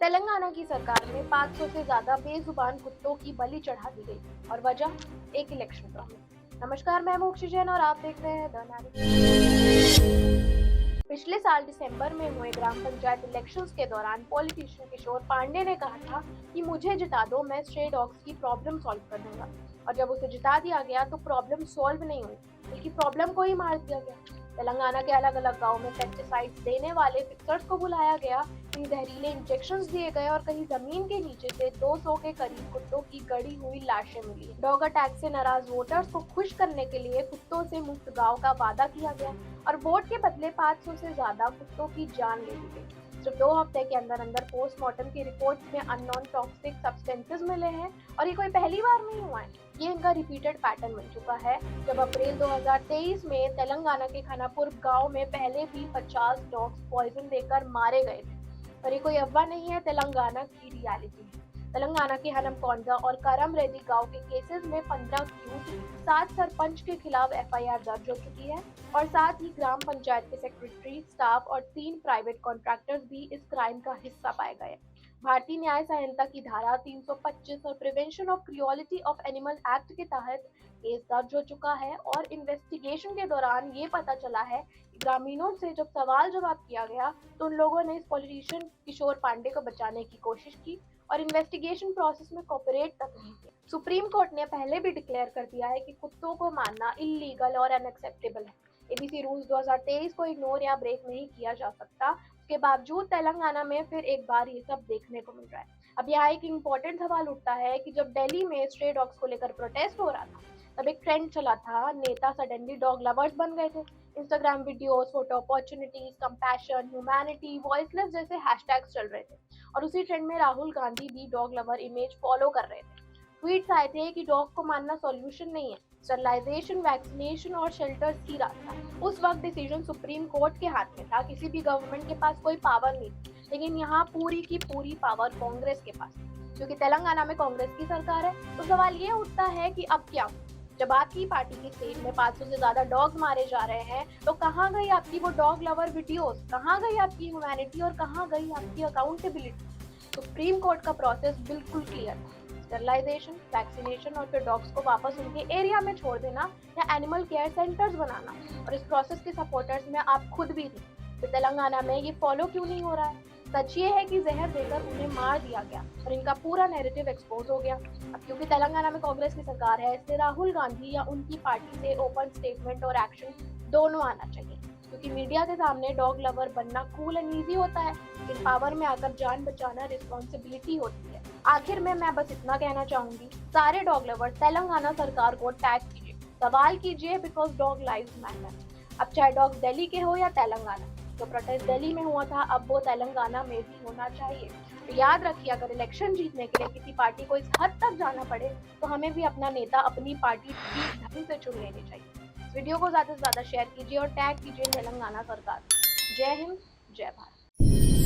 तेलंगाना की सरकार में 500 से ज्यादा बेजुबान कुत्तों की बलि चढ़ा दी गई और वजह एक इलेक्शन प्रॉब्लम। नमस्कार, मैं मोक्षी जैन और आप देख रहे हैं द नैरेटिव। पिछले साल दिसंबर में हुए ग्राम पंचायत इलेक्शंस के दौरान पॉलिटिशियन किशोर पांडे ने कहा था कि मुझे जिता दो, मैं स्ट्रे डॉग्स की प्रॉब्लम सॉल्व कर दूंगा। और जब उसे जिता दिया गया तो प्रॉब्लम सॉल्व नहीं हुई, बल्कि प्रॉब्लम को ही मार दिया गया। तेलंगाना के अलग अलग गाँव में पेस्टिसाइड्स देने वाले फिक्सर्स को बुलाया गया, कहीं जहरीले इंजेक्शंस दिए गए और कहीं जमीन के नीचे से 200 के करीब कुत्तों की गड़ी हुई लाशें मिली। डॉग अटैक से नाराज वोटर्स को खुश करने के लिए कुत्तों से मुक्त गांव का वादा किया गया और वोट के बदले 500 से ज्यादा कुत्तों की जान ले ली गई। सिर्फ 2 हफ्ते के अंदर अंदर पोस्टमार्टम की रिपोर्ट में अननोन टॉक्सिक सब्सटेंसेस मिले हैं और ये कोई पहली बार नहीं हुआ है, ये इनका रिपीटेड पैटर्न बन चुका है। जब अप्रैल 2023 में तेलंगाना के खानापुर गांव में पहले भी 50 डॉग्स पॉइजन देकर मारे गए थे। और ये कोई अफवाह नहीं है, तेलंगाना की रियलिटी है। तेलंगाना के हनमकोंडा और करम रेड्डी गांव के केसेस में 15 अक्यूज, 7 सरपंच के खिलाफ एफआईआर दर्ज हो चुकी है और साथ ही ग्राम पंचायत के सेक्रेटरी, स्टाफ और 3 प्राइवेट कॉन्ट्रैक्टर्स भी इस क्राइम का हिस्सा पाए गए। भारतीय न्याय संहिता की धारा 325 और prevention of cruelty of animal act के तहत केस दर्ज हो चुका है और इन्वेस्टिगेशन के दौरान ये पता चला है कि ग्रामीणों से जब सवाल जवाब किया गया तो उन लोगों ने इस पॉलिटिशियन किशोर पांडे को बचाने की कोशिश की और इन्वेस्टिगेशन प्रोसेस में कोऑपरेट तक नहीं किया। सुप्रीम कोर्ट ने पहले भी डिक्लेयर कर दिया है कि कुत्तों को मारना इलीगल और अनएक्सेप्टेबल है। एबीसी रूल्स 2023 को इग्नोर या ब्रेक नहीं किया जा सकता। उसके बावजूद तेलंगाना में फिर एक बार ये सब देखने को मिल रहा है। अब यहाँ एक इम्पोर्टेंट सवाल उठता है कि जब दिल्ली में स्ट्रे डॉग्स को लेकर प्रोटेस्ट हो रहा था, तब एक ट्रेंड चला था, नेता सडनली डॉग लवर्स बन गए थे। Instagram videos, photo opportunities, compassion, humanity, voiceless जैसे हैशटैग्स चल रहे थे और उसी ट्रेंड में राहुल गांधी भी डॉग लवर इमेज फॉलो कर रहे थे। ट्वीट्स आए थे कि डॉग को मारना सॉल्यूशन नहीं है, स्टरलाइजेशन, वैक्सीनेशन और शेल्टर्स ही रास्ता है। उस वक्त डिसीजन सुप्रीम कोर्ट के हाथ में था, किसी भी गवर्नमेंट के पास कोई पावर नहीं थी, लेकिन यहाँ पूरी की पूरी पावर कांग्रेस के पास है। क्योंकि तेलंगाना में कांग्रेस की सरकार है, तो सवाल ये उठता है कि अब क्या? जब आपकी पार्टी की स्टेट में 500 से ज्यादा डॉग्स मारे जा रहे हैं, तो कहाँ गई आपकी वो डॉग लवर वीडियोस, कहाँ गई आपकी ह्यूमैनिटी और कहाँ गई आपकी अकाउंटेबिलिटी? सुप्रीम कोर्ट का प्रोसेस बिल्कुल क्लियर था, स्टरलाइजेशन, वैक्सीनेशन और फिर डॉग्स को वापस उनके एरिया में छोड़ देना या एनिमल केयर सेंटर्स बनाना। और इस प्रोसेस के सपोर्टर्स में आप खुद भी थे। तो तेलंगाना में ये फॉलो क्यों नहीं हो रहा है? सच ये है कि जहर देकर उन्हें मार दिया गया और इनका पूरा नैरेटिव एक्सपोज हो गया। अब क्योंकि तेलंगाना में कांग्रेस की सरकार है, इसलिए राहुल गांधी या उनकी पार्टी से ओपन स्टेटमेंट और एक्शन दोनों आना चाहिए। क्योंकि मीडिया के सामने डॉग लवर बनना कूल एंड ईजी होता है, लेकिन पावर में आकर जान बचाना रिस्पॉन्सिबिलिटी होती है। आखिर में मैं बस इतना कहना चाहूंगी, सारे डॉग लवर तेलंगाना सरकार को टैग कीजिए, सवाल कीजिए, बिकॉज डॉग लाइव्स मैटर। अब चाहे डॉग दिल्ली के हो या तेलंगाना, जो प्रोटेस्ट दिल्ली में हुआ था अब वो तेलंगाना में भी होना चाहिए। तो याद रखिए, अगर इलेक्शन जीतने के लिए किसी पार्टी को इस हद तक जाना पड़े तो हमें भी अपना नेता अपनी पार्टी ठीक ढंग से चुन लेनी चाहिए। इस वीडियो को ज्यादा से ज्यादा शेयर कीजिए और टैग कीजिए तेलंगाना सरकार। जय हिंद, जय भारत।